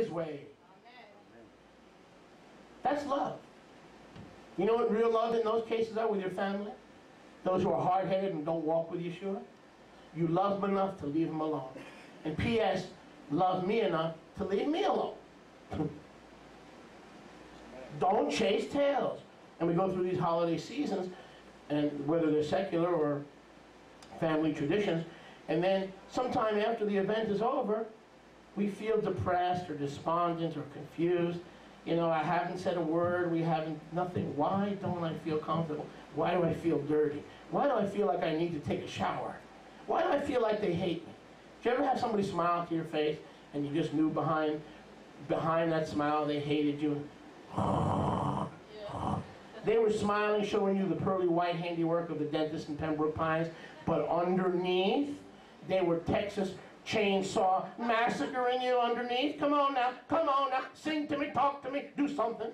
His way. That's love. You know what real love in those cases are with your family? Those who are hard-headed and don't walk with Yeshua. You love them enough to leave them alone. And P.S. love me enough to leave me alone. Don't chase tails. And we go through these holiday seasons, and whether they're secular or family traditions, and then sometime after the event is over, we feel depressed or despondent or confused. You know, I haven't said a word, we haven't, nothing. Why don't I feel comfortable? Why do I feel dirty? Why do I feel like I need to take a shower? Why do I feel like they hate me? Did you ever have somebody smile to your face and you just knew behind that smile they hated you? They were smiling, showing you the pearly white handiwork of the dentist in Pembroke Pines, but underneath, they were Texas chainsaw massacring you underneath. Come on now, sing to me, talk to me, do something.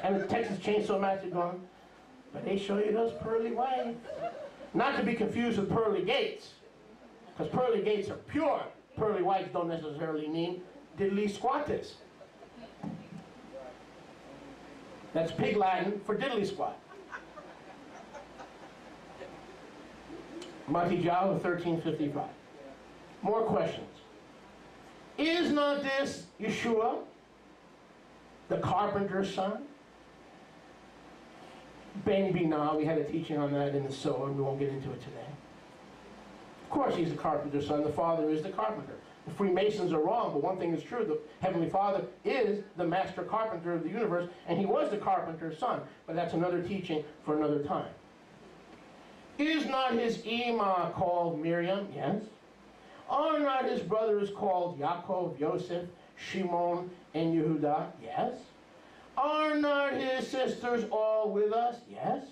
And the Texas Chainsaw Massacre going, but they show you those pearly whites. Not to be confused with pearly gates, because pearly gates are pure. Pearly whites don't necessarily mean diddly squatters. That's pig Latin for diddly squat. YHWH 1355. More questions. Is not this Yeshua, the carpenter's son? Ben Binah, we had a teaching on that in the Soa, and we won't get into it today. Of course he's the carpenter's son. The Father is the carpenter. The Freemasons are wrong, but one thing is true. The Heavenly Father is the master carpenter of the universe, and he was the carpenter's son. But that's another teaching for another time. Is not his Ima called Miriam? Yes. Are not his brothers called Yaakov, Yosef, Shimon, and Yehuda? Yes. Are not his sisters all with us? Yes.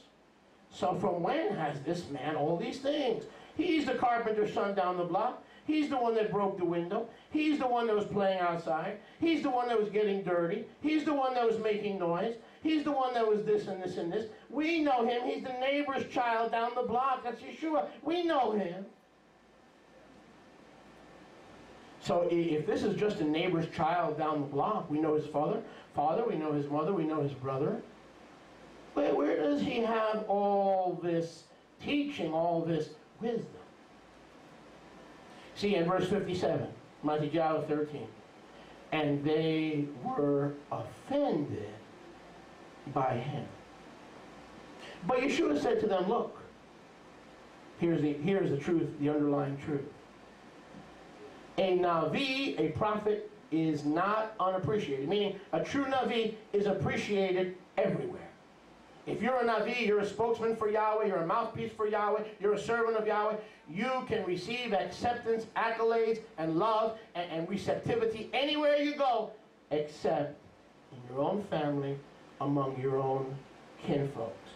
So from when has this man all these things? He's the carpenter's son down the block. He's the one that broke the window. He's the one that was playing outside. He's the one that was getting dirty. He's the one that was making noise. He's the one that was this and this and this. We know him. He's the neighbor's child down the block. That's Yeshua. We know him. So if this is just a neighbor's child down the block, we know his father, we know his mother, we know his brother. But where does he have all this teaching, all this wisdom? See, in verse 57, YHWH 13, and they were offended by him. But Yeshua said to them, look, here's the truth, the underlying truth. A Navi, a prophet, is not unappreciated. Meaning, a true Navi is appreciated everywhere. If you're a Navi, you're a spokesman for Yahweh, you're a mouthpiece for Yahweh, you're a servant of Yahweh, you can receive acceptance, accolades, and love, and receptivity anywhere you go, except in your own family, among your own kinfolks.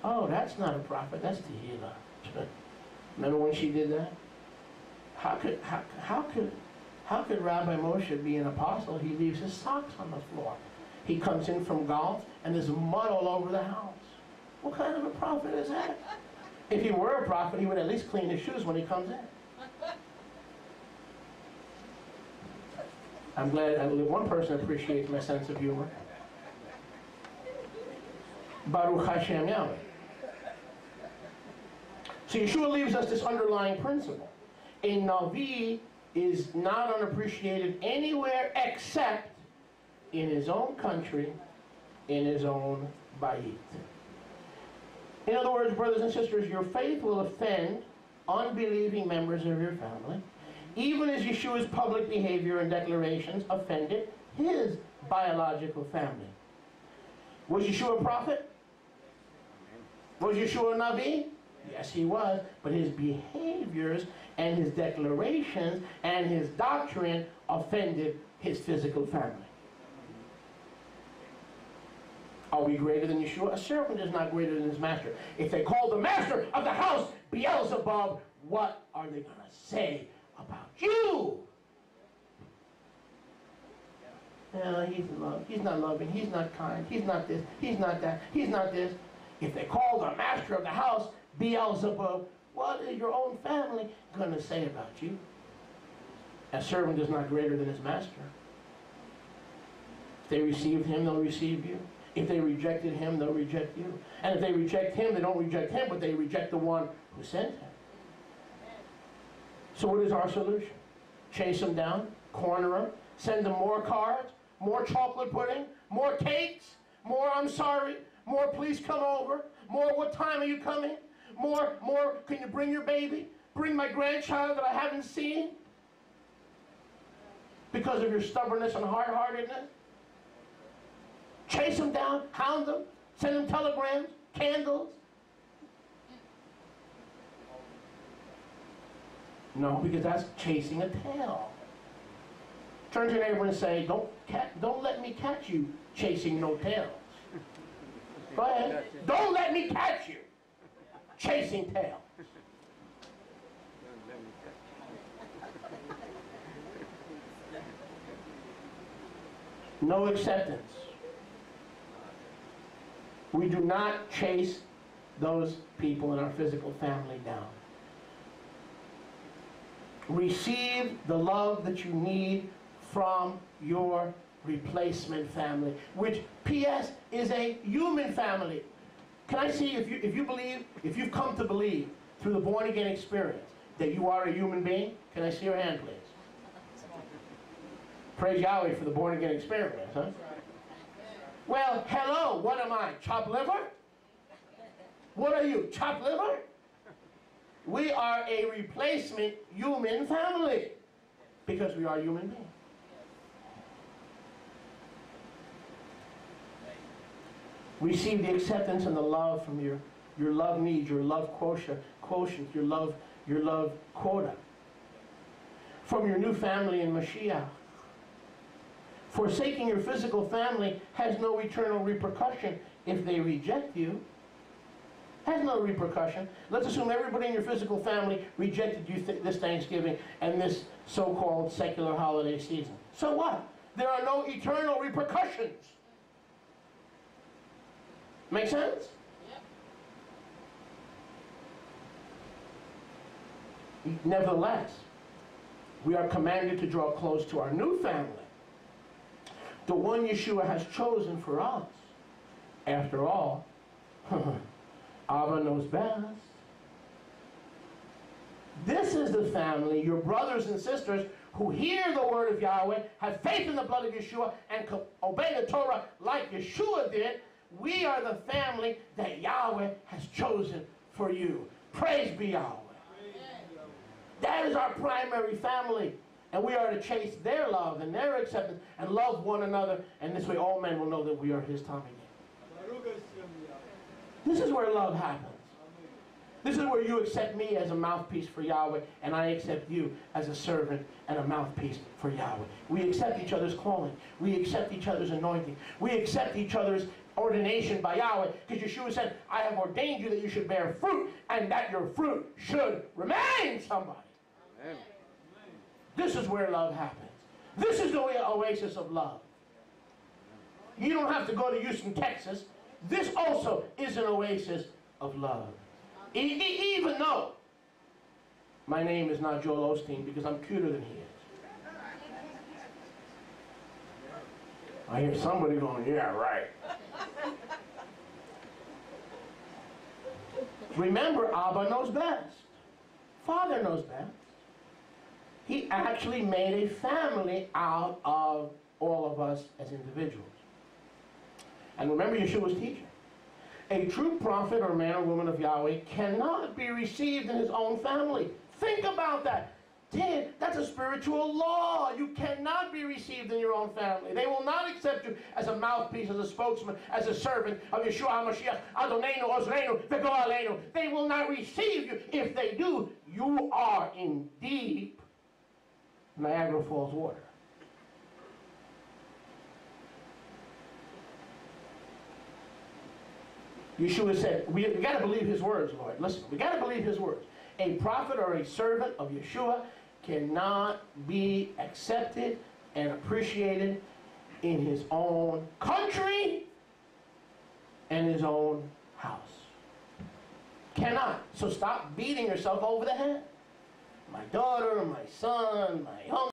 Oh, that's not a prophet, that's Tehillah. Remember when she did that? How could Rabbi Moshe be an apostle? He leaves his socks on the floor. He comes in from golf and there's mud all over the house. What kind of a prophet is that? If he were a prophet, he would at least clean his shoes when he comes in. I'm glad one person appreciates my sense of humor. Baruch Hashem Yahweh. So Yeshua leaves us this underlying principle. A Navi is not unappreciated anywhere except in his own country, in his own bayit. In other words, brothers and sisters, your faith will offend unbelieving members of your family, even as Yeshua's public behavior and declarations offended his biological family. Was Yeshua a prophet? Was Yeshua a Navi? Yes, he was, but his behaviors and his declarations and his doctrine offended his physical family. Are we greater than Yeshua? A servant is not greater than his master. If they call the master of the house Beelzebub, what are they going to say about you? He's not loving, he's not kind, he's not this, he's not that, he's not this. If they call the master of the house Beelzebub, what is your own family going to say about you? A servant is not greater than his master. If they received him, they'll receive you. If they rejected him, they'll reject you. And if they reject him, they don't reject him, but they reject the one who sent him. So what is our solution? Chase them down, corner them, send them more cards, more chocolate pudding, more cakes, more I'm sorry, more please come over, more what time are you coming, more can you bring your baby, bring my grandchild that I haven't seen, because of your stubbornness and hard-heartedness. Chase them down, hound them, send them telegrams, candles. No, because that's chasing a tail. Turn to your neighbor and say, don't let me catch you chasing no tails. Go ahead. Don't let me catch you chasing tails. No acceptance. We do not chase those people in our physical family down. Receive the love that you need from your replacement family, which, P.S., is a human family. Can I see if you've come to believe through the born-again experience that you are a human being? Can I see your hand, please? Praise Yahweh for the born-again experience, huh? Well, hello, what am I, chopped liver? What are you, chopped liver? We are a replacement human family because we are human beings. Receive the acceptance and the love from your love needs, your love quotient, your love quota. From your new family in Mashiach. Forsaking your physical family has no eternal repercussion if they reject you. Has no repercussion. Let's assume everybody in your physical family rejected you this Thanksgiving and this so-called secular holiday season. So what? There are no eternal repercussions. Make sense? Yep. Nevertheless, we are commanded to draw close to our new family, the one Yeshua has chosen for us. After all, Abba knows best. This is the family, your brothers and sisters, who hear the word of Yahweh, have faith in the blood of Yeshua, and obey the Torah like Yeshua did. We are the family that Yahweh has chosen for you. Praise be Yahweh. That is our primary family. And we are to chase their love and their acceptance and love one another. And this way all men will know that we are his Tommy. This is where love happens. This is where you accept me as a mouthpiece for Yahweh, and I accept you as a servant and a mouthpiece for Yahweh. We accept each other's calling. We accept each other's anointing. We accept each other's ordination by Yahweh, because Yeshua said, I have ordained you that you should bear fruit, and that your fruit should remain, somebody. Amen. This is where love happens. This is the oasis of love. You don't have to go to Houston, Texas. This also is an oasis of love. Even though my name is not Joel Osteen, because I'm cuter than he is. I hear somebody going, yeah, right. Remember, Abba knows best. Father knows best. He actually made a family out of all of us as individuals. And remember Yeshua's teaching. A true prophet or man or woman of Yahweh cannot be received in his own family. Think about that. Dad, that's a spiritual law. You cannot be received in your own family. They will not accept you as a mouthpiece, as a spokesman, as a servant of Yeshua HaMashiach, Adonenu, Ozreinu, V'go Aleinu. They will not receive you. If they do, you are in deep Niagara Falls water. Yeshua said, we got to believe his words, Lord. Listen, we got to believe his words. A prophet or a servant of Yeshua cannot be accepted and appreciated in his own country and his own house. Cannot. So stop beating yourself over the head. My daughter, my son, my uncle.